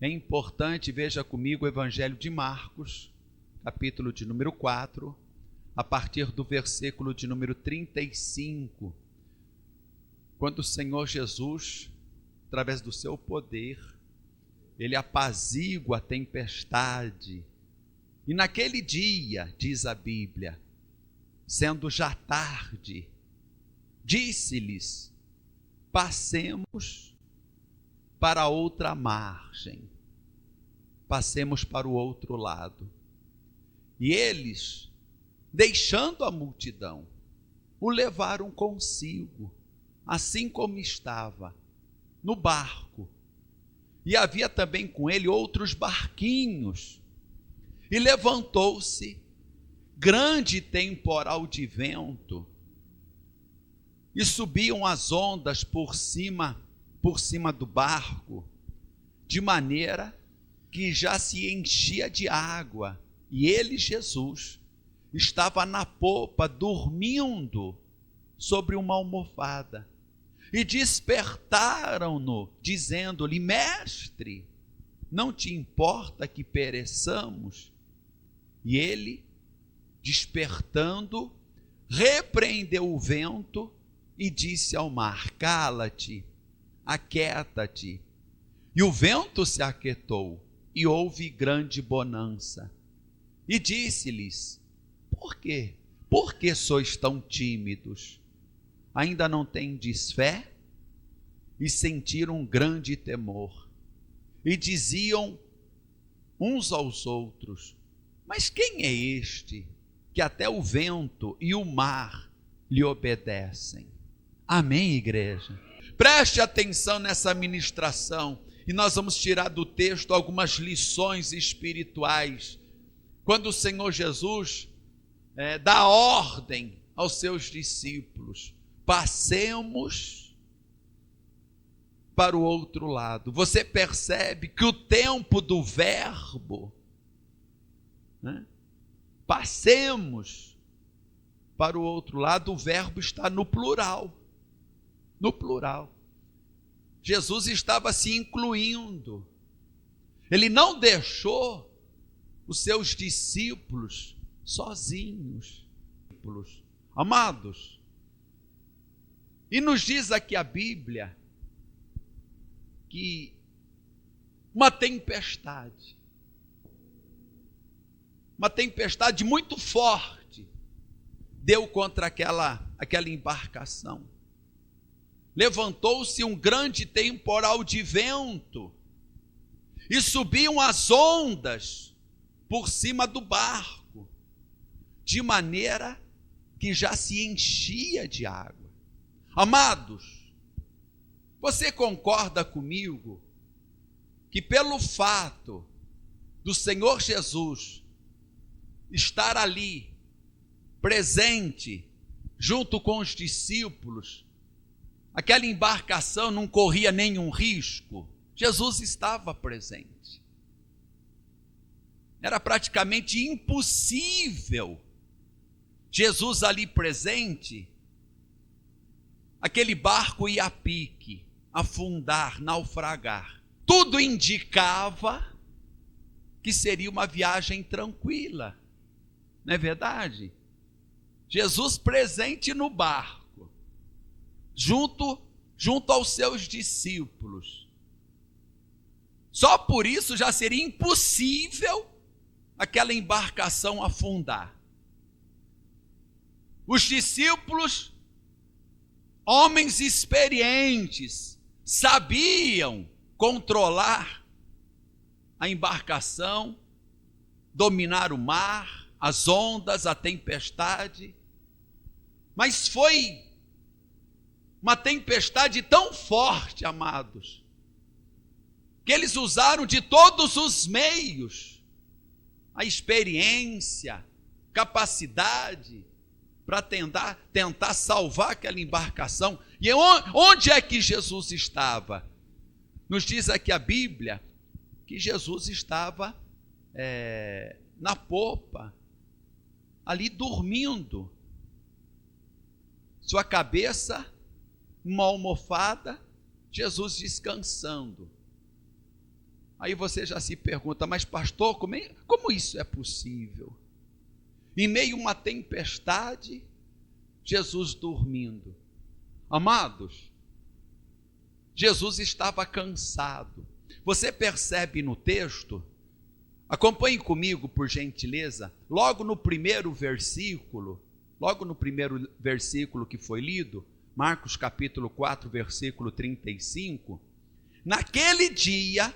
É importante, veja comigo o Evangelho de Marcos, capítulo de número 4, a partir do versículo de número 35, quando o Senhor Jesus, através do seu poder, ele apazigua a tempestade. E naquele dia, diz a Bíblia, sendo já tarde, disse-lhes: passemos para outra margem, passemos para o outro lado. E eles, deixando a multidão, o levaram consigo, assim como estava, no barco. E havia também com ele outros barquinhos. E levantou-se grande temporal de vento, e subiam as ondas por cima do barco, de maneira que já se enchia de água, e ele, Jesus, estava na popa, dormindo sobre uma almofada. E despertaram-no, dizendo-lhe: mestre, não te importa que pereçamos? E ele, despertando, repreendeu o vento e disse ao mar: cala-te, aquieta-te. E o vento se aquietou, e houve grande bonança. E disse-lhes: por quê? Por que sois tão tímidos? Ainda não tendes fé? E sentiram um grande temor. E diziam uns aos outros: mas quem é este, que até o vento e o mar lhe obedecem? Amém, igreja? Preste atenção nessa ministração, e nós vamos tirar do texto algumas lições espirituais. Quando o Senhor Jesus dá ordem aos seus discípulos: passemos para o outro lado. Você percebe que o tempo do verbo, passemos para o outro lado, o verbo está no plural. No plural. Jesus estava se incluindo. Ele não deixou os seus discípulos sozinhos. Amados, e nos diz aqui a Bíblia que uma tempestade muito forte deu contra aquela embarcação. Levantou-se um grande temporal de vento e subiam as ondas por cima do barco, de maneira que já se enchia de água. Amados, você concorda comigo que pelo fato do Senhor Jesus estar ali, presente, junto com os discípulos, aquela embarcação não corria nenhum risco? Jesus estava presente. Era praticamente impossível Jesus ali presente, aquele barco ia a pique, afundar, naufragar. Tudo indicava que seria uma viagem tranquila, não é verdade? Jesus presente no barco, junto aos seus discípulos. Só por isso já seria impossível aquela embarcação afundar. Os discípulos, homens experientes, sabiam controlar a embarcação, dominar o mar, as ondas, a tempestade. Mas foi uma tempestade tão forte, amados, que eles usaram de todos os meios, a experiência, capacidade, para tentar salvar aquela embarcação. E onde é que Jesus estava? Nos diz aqui a Bíblia que Jesus estava na popa, ali dormindo, sua cabeça, uma almofada, Jesus descansando. Aí você já se pergunta, mas pastor, como isso é possível? Em meio a uma tempestade, Jesus dormindo. Amados, Jesus estava cansado. Você percebe no texto, acompanhe comigo por gentileza, logo no primeiro versículo que foi lido, Marcos capítulo 4, versículo 35, naquele dia,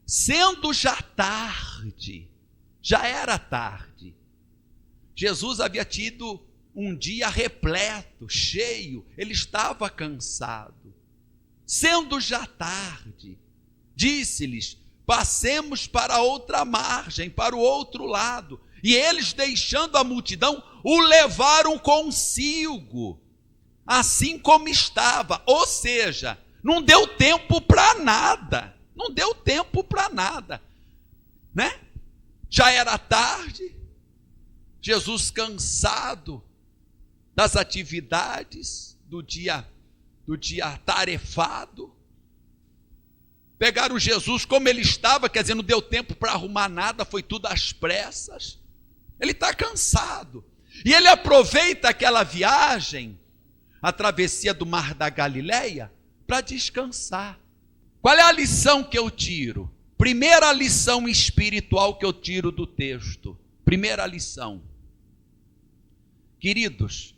sendo já tarde, já era tarde, Jesus havia tido um dia repleto, cheio, ele estava cansado. Sendo já tarde, disse-lhes: passemos para outra margem, para o outro lado. E eles, deixando a multidão, o levaram consigo, assim como estava. Ou seja, não deu tempo para nada. Não deu tempo para nada, né? Já era tarde, Jesus cansado das atividades do dia atarefado. Pegaram Jesus como ele estava, quer dizer, não deu tempo para arrumar nada, foi tudo às pressas. Ele está cansado. E ele aproveita aquela viagem, a travessia do Mar da Galileia, para descansar. Qual é a lição que eu tiro? Primeira lição espiritual que eu tiro do texto. Primeira lição. Queridos,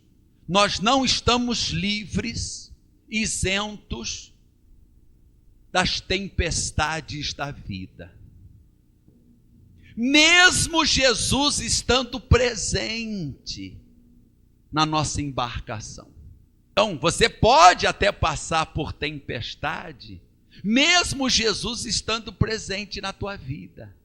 nós não estamos livres, isentos das tempestades da vida. Mesmo Jesus estando presente na nossa embarcação. Então, você pode até passar por tempestade, mesmo Jesus estando presente na tua vida.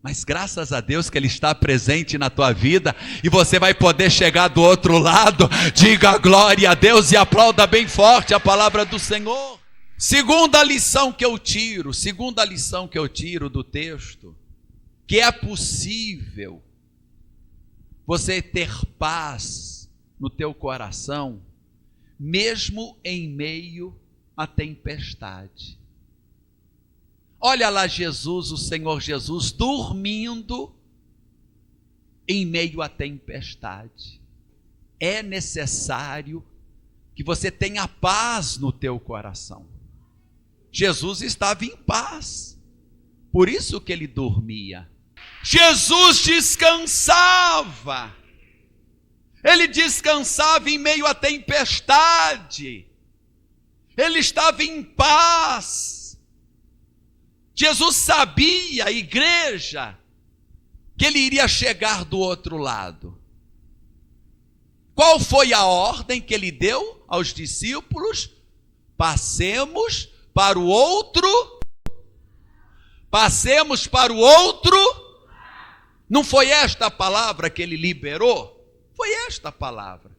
Mas graças a Deus que Ele está presente na tua vida, e você vai poder chegar do outro lado. Diga glória a Deus e aplauda bem forte a palavra do Senhor. Segunda lição que eu tiro do texto, que é possível você ter paz no teu coração, mesmo em meio à tempestade. Olha lá Jesus, o Senhor Jesus, dormindo em meio à tempestade. É necessário que você tenha paz no teu coração. Jesus estava em paz, por isso que ele dormia. Jesus descansava. Ele descansava em meio à tempestade. Ele estava em paz. Jesus sabia, igreja, que ele iria chegar do outro lado. Qual foi a ordem que ele deu aos discípulos? Passemos para o outro. Passemos para o outro. Não foi esta a palavra que ele liberou? Foi esta a palavra.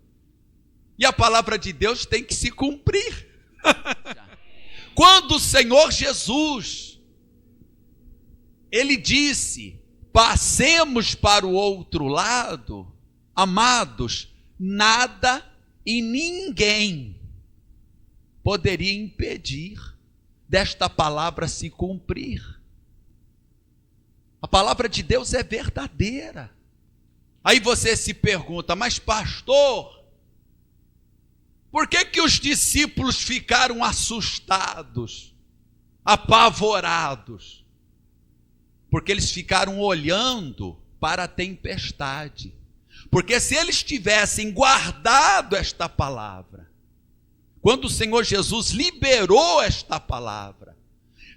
E a palavra de Deus tem que se cumprir. Quando o Senhor Jesus, ele disse: passemos para o outro lado, amados, nada e ninguém poderia impedir desta palavra se cumprir. A palavra de Deus é verdadeira. Aí você se pergunta: mas pastor, por que os discípulos ficaram assustados, apavorados? Porque eles ficaram olhando para a tempestade. Porque se eles tivessem guardado esta palavra, quando o Senhor Jesus liberou esta palavra,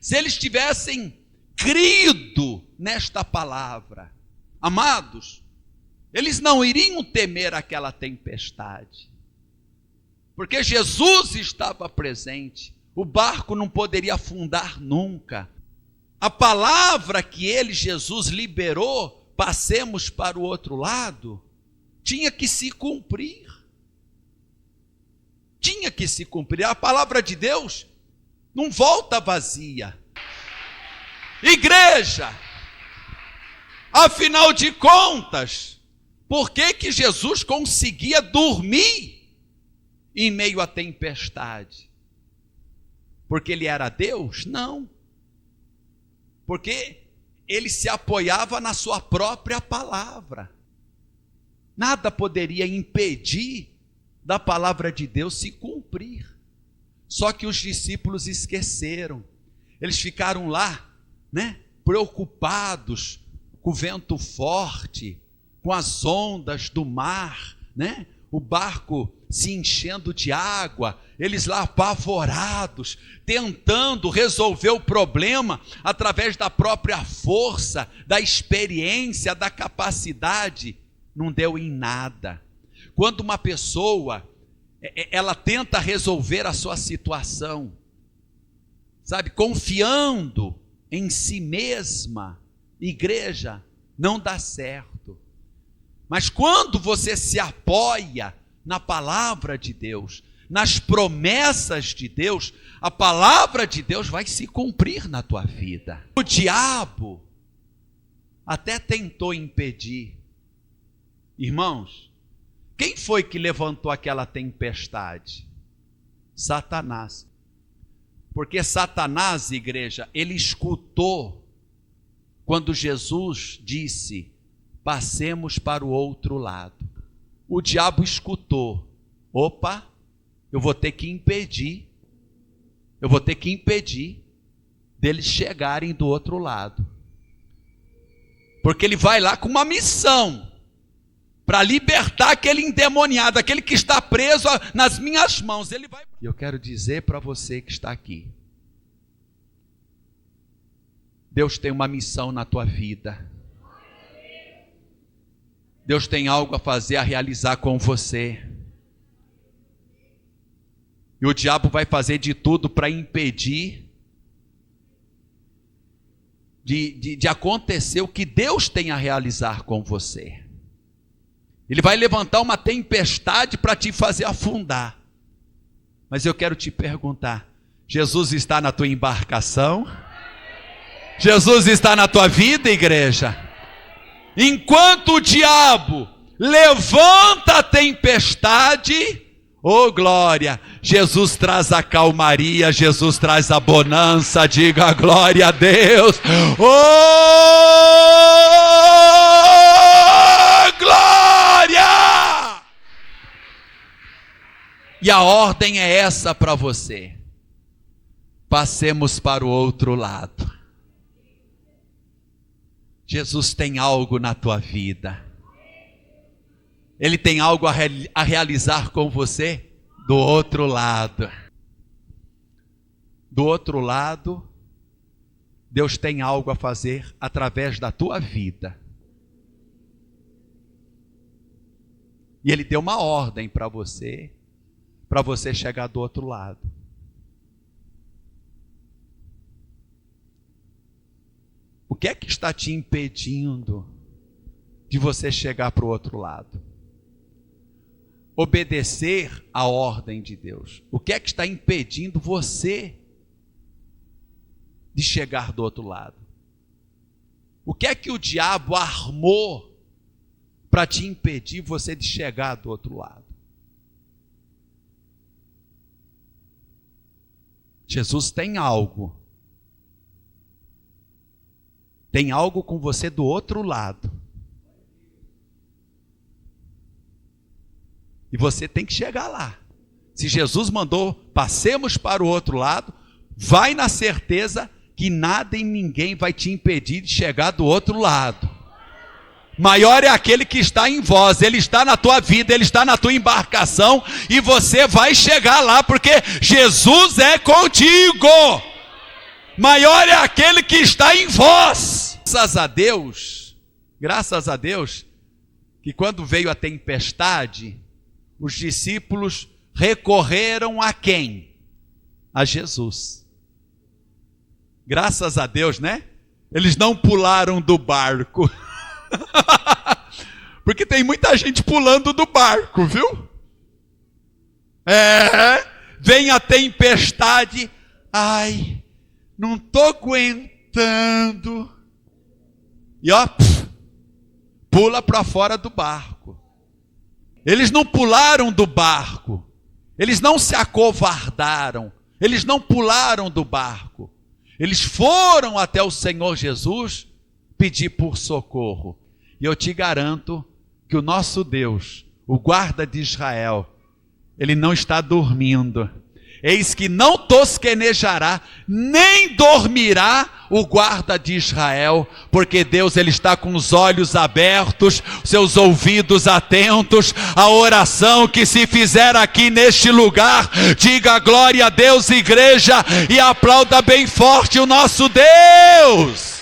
se eles tivessem crido nesta palavra, amados, eles não iriam temer aquela tempestade. Porque Jesus estava presente, o barco não poderia afundar nunca. A palavra que Jesus liberou, passemos para o outro lado, tinha que se cumprir. Tinha que se cumprir. A palavra de Deus não volta vazia. Igreja, afinal de contas, por que Jesus conseguia dormir em meio à tempestade? Porque ele era Deus? Não. Porque ele se apoiava na sua própria palavra. Nada poderia impedir da palavra de Deus se cumprir. Só que os discípulos esqueceram. Eles ficaram lá, preocupados com o vento forte, com as ondas do mar, o barco se enchendo de água, eles lá apavorados, tentando resolver o problema através da própria força, da experiência, da capacidade. Não deu em nada. Quando uma pessoa, ela tenta resolver a sua situação, confiando em si mesma, igreja, não dá certo. Mas quando você se apoia na palavra de Deus, nas promessas de Deus, a palavra de Deus vai se cumprir na tua vida. O diabo até tentou impedir. Irmãos, quem foi que levantou aquela tempestade? Satanás. Porque Satanás, igreja, ele escutou quando Jesus disse: passemos para o outro lado. O diabo escutou: opa, eu vou ter que impedir deles chegarem do outro lado. Porque ele vai lá com uma missão para libertar aquele endemoniado, aquele que está preso nas minhas mãos. E eu quero dizer para você que está aqui: Deus tem uma missão na tua vida. Deus tem algo a fazer, a realizar com você. E o diabo vai fazer de tudo para impedir de acontecer o que Deus tem a realizar com você. Ele vai levantar uma tempestade para te fazer afundar. Mas eu quero te perguntar: Jesus está na tua embarcação? Jesus está na tua vida, igreja? Enquanto o diabo levanta a tempestade, oh glória, Jesus traz a calmaria, Jesus traz a bonança. Diga glória a Deus. Oh glória! E a ordem é essa para você: passemos para o outro lado. Jesus tem algo na tua vida. Ele tem algo a realizar com você do outro lado. Do outro lado, Deus tem algo a fazer através da tua vida. E Ele deu uma ordem para você chegar do outro lado. O que é que está te impedindo de você chegar para o outro lado? Obedecer à ordem de Deus. O que é que está impedindo você de chegar do outro lado? O que é que o diabo armou para te impedir você de chegar do outro lado? Jesus tem algo. Tem algo com você do outro lado. E você tem que chegar lá. Se Jesus mandou, passemos para o outro lado, vai na certeza que nada e ninguém vai te impedir de chegar do outro lado. Maior é aquele que está em vós, ele está na tua vida, ele está na tua embarcação, e você vai chegar lá, porque Jesus é contigo. Maior é aquele que está em vós. Graças a Deus, que quando veio a tempestade, os discípulos recorreram a quem? A Jesus. Graças a Deus, né? Eles não pularam do barco. Porque tem muita gente pulando do barco, viu? Vem a tempestade. Ai, não estou aguentando. E pula para fora do barco. Eles não pularam do barco. Eles não se acovardaram. Eles não pularam do barco. Eles foram até o Senhor Jesus pedir por socorro. E eu te garanto que o nosso Deus, o guarda de Israel, ele não está dormindo. Eis que não tosquenejará, nem dormirá o guarda de Israel, porque Deus, ele está com os olhos abertos, seus ouvidos atentos à oração que se fizer aqui neste lugar. Diga glória a Deus, igreja, e aplauda bem forte o nosso Deus.